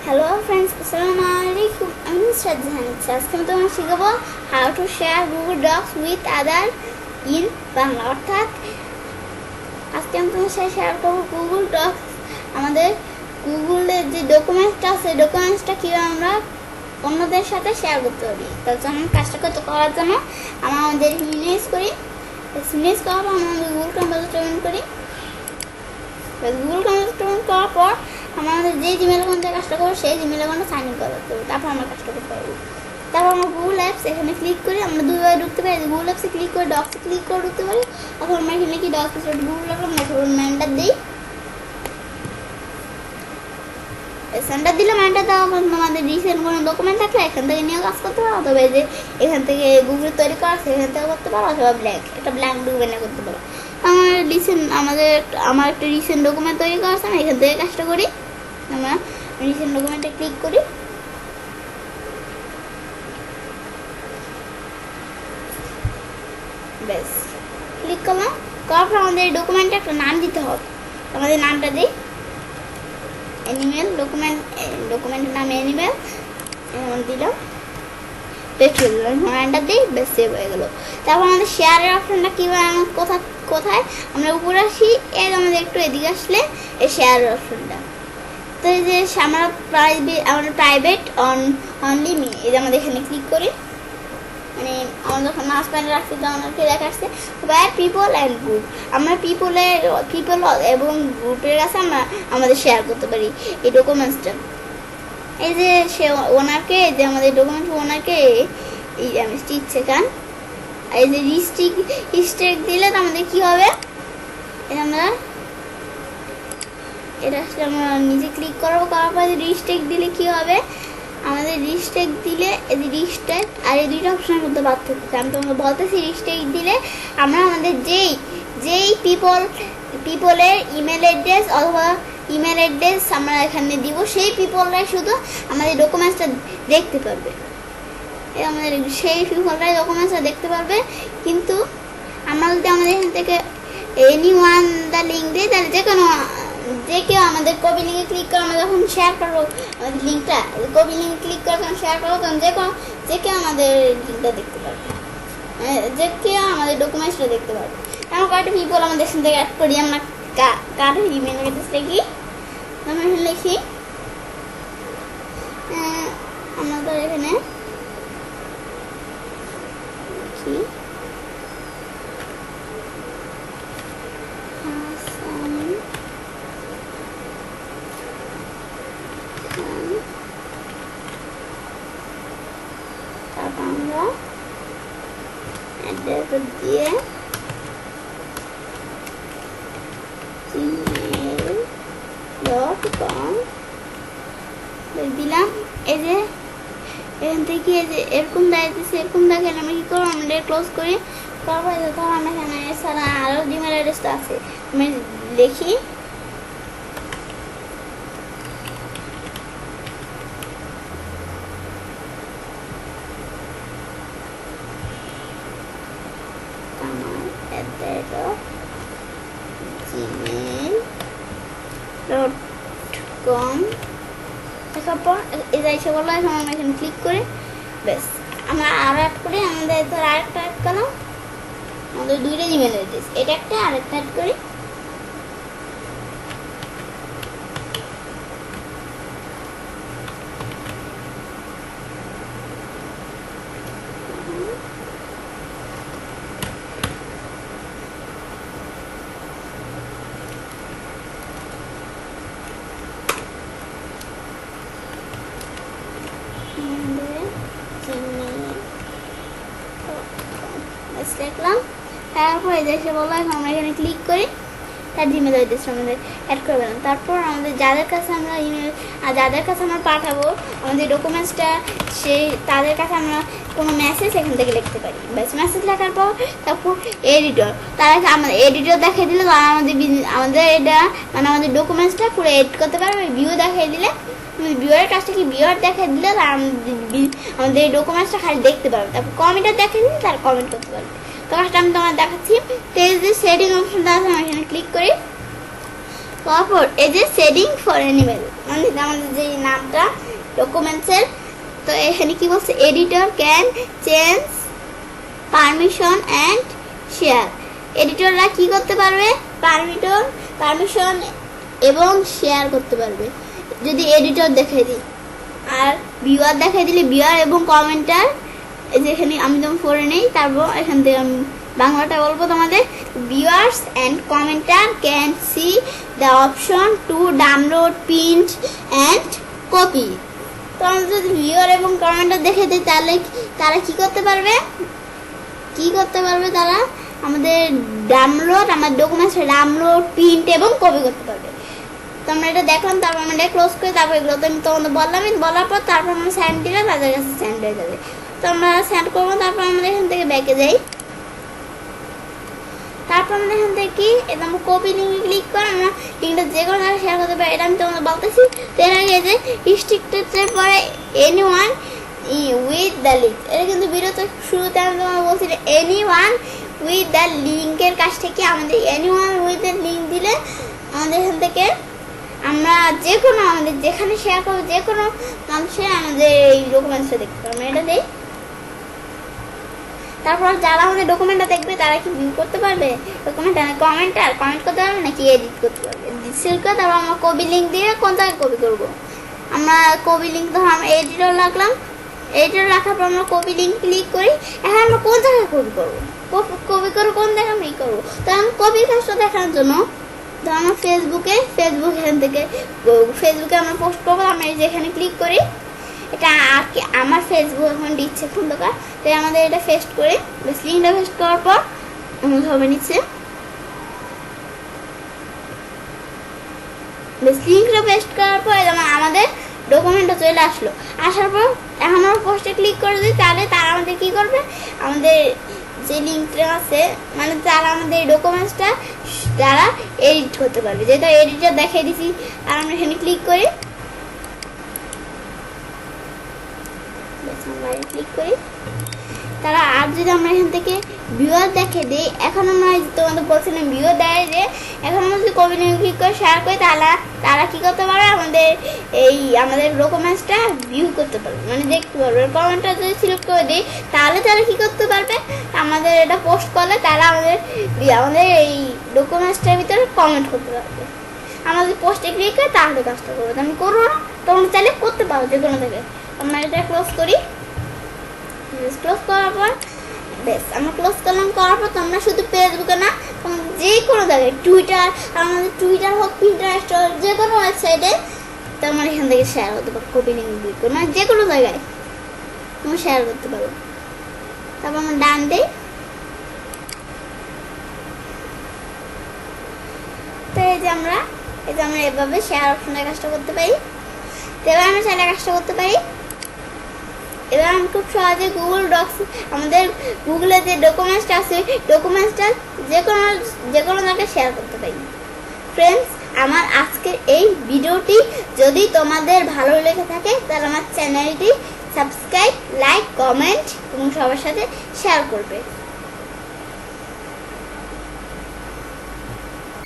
Hello friends, Assalamualaikum. I'm Mr. Zahanit. আজকে আমি তোমাকে শেখাবো how to share Google Docs with other in Bangla। অর্থাৎ আজকে আমি তোমার সাথে শেয়ার করবো Google Docs। আমাদের গুগলের যে ডকুমেন্টটা আছে, ডকুমেন্টসটা কিভাবে আমরা অন্যদের সাথে শেয়ার করতে পারি। তার জন্য কাজটা করার জন্য আমরা আমাদের মিনিমাইজ করি। মিনিমাইজ করার পর আমরা গুগল কম্পিউটার ওপেন করি। গুগল কম্পিউটার ওপেন করার পর আমরা আমাদের যে জিমেল অ্যাকাউন্ট থেকে কাজটা করবো সেই জিমেল অ্যাকাউন্টে সাইন ইন করতে হবে। তারপর আমরা কাজটা করতে পারবো। তারপর আমরা গুগল অ্যাপস এখানে ক্লিক করি। আমরা দুইভাবে ঢুকতে পারি, গুগল অ্যাপসে ক্লিক করে ডক্সে ক্লিক করে ঢুকতে পারি। অথবা আমরা এখানে কি ডক্স গুগল অ্যাকাউন্ট অথবা ম্যান্ডার দিই। সেন্টার দিলে ম্যান্ডার দেওয়া আমাদের রিসেন্ট কোনো ডকুমেন্ট থাকলে এখান থেকে নিয়ে কাজ করতে পারো। অথবা যে এখান থেকে গুগল তৈরি করা আছে এখান থেকে করতে পারো। অথবা একটা ব্ল্যাঙ্ক ডকুমেন্টে করতে পারো। আমার একটা রিসেন্ট ডকুমেন্ট তৈরি করা আছে, আমি এখান থেকে কাজটা করি। আমরা রিসেন্ট ডকুমেন্টে ক্লিক করি। বেশ, ক্লিক করলাম। করার পর আমাদের এই ডকুমেন্টে একটা নাম দিতে হবে। আমাদের নামটা দিই অ্যানিমেল। ডকুমেন্টের নাম অ্যানিমেল দিলাম। এন্টার দিই, বেশ সেভ হয়ে গেল। তারপর আমাদের শেয়ারের অপশনটা কীভাবে কোথায় আমরা উপরে আসি, এর আমাদের একটু এদিকে আসলে এই শেয়ারের অপশনটা। তো এই যে আমরা প্রাইভেট অনলি মি, এই যে আমাদের এখানে ক্লিক করি। মানে আমরা যখন নাচ প্যান্ট রাখছি তখন আমাদেরকে দেখাচ্ছে ওয়্যার পিপল অ্যান্ড গ্রুপ। আমরা পিপল এবং গ্রুপের কাছে আমরা আমাদের শেয়ার করতে পারি এই ডকুমেন্টসটা। এই যে সে ওনারকে, যে আমাদের ডকুমেন্ট ওনারকে এই আমি ইচ্ছে কান এই যে রিস্ট্রিক্ট দিলে তো আমাদের কি হবে, আমরা এটা আমরা নিজে ক্লিক করবো। করার পর রিস্ট্রিক্ট দিলে কি হবে, আমাদের রিস্ট্রিক্ট দিলে এই যে রিস্ট্রিক্ট আর এই দুইটা অপশনের মধ্যে পার্থক্য আমি তোমাকে বলতেছি। রিস্ট্রিক্ট দিলে আমরা আমাদের যেই পিপলের ইমেল অ্যাড্রেস অথবা ইমেল অ্যাড্রেস আমরা এখানে দিব, সেই পিপলরাই শুধু আমাদের ডকুমেন্টসটা দেখতে পারবে। আমাদের সেই পিপলরাই ডকুমেন্টসটা দেখতে পারবে। কিন্তু আমরা যদি আমাদের এখান থেকে এনি ওয়ান দ্য লিঙ্ক দিই, তাহলে যে কেউ আমাদের কপি লিঙ্কে ক্লিক করে আমরা যখন শেয়ার করবো আমাদের লিঙ্কটা, কপি লিঙ্কে ক্লিক করে যখন শেয়ার করবো তখন যে কেউ আমাদের লিঙ্কটা দেখতে পারবে, যে কেউ আমাদের ডকুমেন্টসটা দেখতে পারবে। এমন কয়েকটা পিপল আমাদের এখান থেকে অ্যাড করি। আমরা কার ইমেল অ্যাড্রেস লিখি, আমরা এখানে লিখি আমাদের এখানে আমরা অ্যাড্রেস দিয়ে gmail.com দিলাম। এই যে এখান থেকে এই যে এরকম দাঁড়িয়েছে, এরকম দেখেন আমি কি করবো, আমরা ক্লোজ করি। তারপর ধর আমরা এখানে এছাড়া আরও জিমেল অ্যাড্রেসটা আছে, আমি লিখি gmail.com। দেখার পর এটা এসে বললো, এখন আমরা এখানে ক্লিক করি। বেশ, আমরা আরও অ্যাড করি। আমাদের ধর আরেকটা অ্যাড করলাম, আমাদের দুইটা জিমেল অ্যাড্রেস, এটা একটা আরেকটা অ্যাড করি। দেখলাম। তারপরে এসে বললো, এখন আমরা এখানে ক্লিক করি, তার জিমেল অ্যাড্রেস আমাদের অ্যাড করে দিলাম। তারপর আমাদের যাদের কাছে আমরা আমরা পাঠাবো আমাদের ডকুমেন্টসটা, তাদের কাছে আমরা কোনো মেসেজ এখান থেকে লিখতে পারি। ব্যাস, মেসেজ লেখার পর তারপর এডিটর, তারা আমাদের এডিটর দেখিয়ে দিলে তারা আমাদের এটা মানে আমাদের ডকুমেন্টসটা পুরো এডিট করতে পারবে। ভিউ দেখিয়ে দিলে, ভিউয়ারের কাজটা কি, ভিউয়ার দেখিয়ে দিলে আমাদের এই ডকুমেন্টসটা খালি দেখতে পারবে। তারপর কমেন্টার দেখিয়ে দিলে তারা কমেন্ট করতে পারবে। তো কাজটা আমি তোমার দেখাচ্ছি। পেজ যে সেটিং অপশনটা আছে, আমি এখানে ক্লিক করি। তারপর এই যে সেটিং ফর অ্যানিমেল, মানে আমাদের যে নামটা ডকুমেন্টসের, তো এখানে কি বলছে, editor can change permission and share. এডিটররা কি করতে পারবে, পারমিশন এবং শেয়ার করতে পারবে যদি এডিটর দেখাই দিই। আর ভিউয়ার দেখাই দিলে ভিউয়ার এবং কমেন্টার, যেখানে আমি যেমন পড়ে নেই, তারপর এখান থেকে আমি বাংলাটা বলবো তোমাদের। Viewers and কমেন্টার can see the option to download print and copy. তো আমরা যদি ভিউয়ার এবং কমেন্টার দেখে দিই তাহলে তারা কি করতে পারবে, তারা আমাদের আমার ডকুমেন্টস ডাউনলোড প্রিন্ট এবং কপি করতে পারবে। তো আমরা এটা দেখলাম, তারপর আমরা এটা ক্লোজ করি। তারপর এগুলো তো আমি তোমাদের বলার পর তারপর আমরা সেন্ড দিলে তাদের কাছে সেন্ড হয়ে যাবে। তো আমরা সেন্ড করবো। তারপর আমরা এখান থেকে ব্যাকে যাই। তারপর আমরা এখান থেকে কি, এটা আমরা কপি লিঙ্কে ক্লিক করে আমরা লিঙ্কটা যে কোনো জায়গায় শেয়ার করতে পারি। এটা আমি তোমাদের বলতেছি। তো এর আগে যে রিস্ট্রিক্টেড পরে এনিওয়ান উইথ দ্য লিঙ্ক, এটা কিন্তু ভিডিওতে শুরুতে আমি তোমাকে বলছি এনিওয়ান উইথ দ্য লিঙ্কের কাছ থেকে আমাদের এনিওয়ান উইথ দ্য লিঙ্ক দিলে আমাদের এখান থেকে আমরা যে কোনো আমাদের যেখানে শেয়ার করবো যে কোনো মানুষের আমাদের এই ডকুমেন্টসটা দেখতে পারবো। এটা দিই। তারপর যারা আমাদের ডকুমেন্টটা দেখবে তারা কি ভিউ করতে পারবে ডকুমেন্ট, কমেন্ট করতে পারবে নাকি এডিট করতে পারবে। তারপর আমরা কপি লিঙ্ক দিয়ে কোন জায়গায় কপি করবো, আমরা কপি লিঙ্ক ধর আমরা এডিটর রাখলাম। এডিটর রাখার পর আমরা কপি লিঙ্ক ক্লিক করি। এখন আমরা কোন জায়গায় কপি করবো, কোন জায়গায় আমি করবো। তো আমি কপির কাজটা দেখানোর জন্য ধর আমরা এখান থেকে ফেসবুকে আমরা পোস্ট করবো। আমরা যেখানে ক্লিক করি, এটা আমার ফেসবুক এখন দিচ্ছে খন্দকার, তাই আমাদের এটা পেস্ট করে লিঙ্কটা পেস্ট করার পর হবে নিচ্ছে লিঙ্কটা পেস্ট করার পর যেমন আমাদের ডকুমেন্টটা চলে আসলো। আসার পর এখন আমরা পোস্টে ক্লিক করে দিই, তাহলে তারা আমাদের কি করবে, আমাদের যে লিঙ্কটা আছে মানে তারা আমাদের এই ডকুমেন্টসটা তারা এডিট করতে পারবে। যেটা এডিটর দেখিয়ে দিছি। আর আমরা এখানে ক্লিক করি, তারা আর যদি আমরা এখান থেকে ভিউয়ার দেখে দিই, এখন আমরা তোমাদের বলছিলাম ভিউয়ার দেয় যে এখন আমরা যদি কপি লিঙ্ক ক্লিক করে শেয়ার করি তাহলে তারা কি করতে পারবে, আমাদের ডকুমেন্টসটা ভিউ করতে পারবে, মানে দেখতে পারবে। কমেন্টটা যদি সিলেক্ট করে দিই তাহলে তারা কি করতে পারবে, আমাদের এটা পোস্ট করলে তারা আমাদের এই ডকুমেন্টসটার ভিতরে কমেন্ট করতে পারবে। আমাদের পোস্টে ক্লিক করে তাহলে কাজটা করবে। আমি করবো না, তোমরা চাইলে করতে পারো যে কোনো থেকে। আমরা এটা ক্লোজ করি। ক্লোজ করার পর আমরা ক্লোজ করার পর তোমরা শুধু ফেসবুকে না, যে কোনো জায়গায় টুইটার, আমাদের টুইটার হোক পিন্টারেস্ট হোক যে কোনো ওয়েবসাইটে তোমরা এখান থেকে শেয়ার করতে পারো। কপি লিঙ্ক ক্লিক করে মানে যে কোনো জায়গায় তুমি শেয়ার করতে পারো। তারপর আমরা ডান দিই। তো এই যে আমরা এভাবে শেয়ার অপশনের কাজটা করতে পারি। এবার আমরা চাইলে কাজটা করতে পারি। এবার আমি খুব সহজে গুগল ডক্স, আমাদের গুগলে যে ডকুমেন্টসটা আছে ডকুমেন্টসটা যে কোনো জায়গায় শেয়ার করতে পারি। ফ্রেন্ডস, আমার আজকের এই ভিডিওটি যদি তোমাদের ভালো লেগে থাকে তাহলে আমার চ্যানেলটি সাবস্ক্রাইব, লাইক, কমেন্ট এবং সবার সাথে শেয়ার করবে।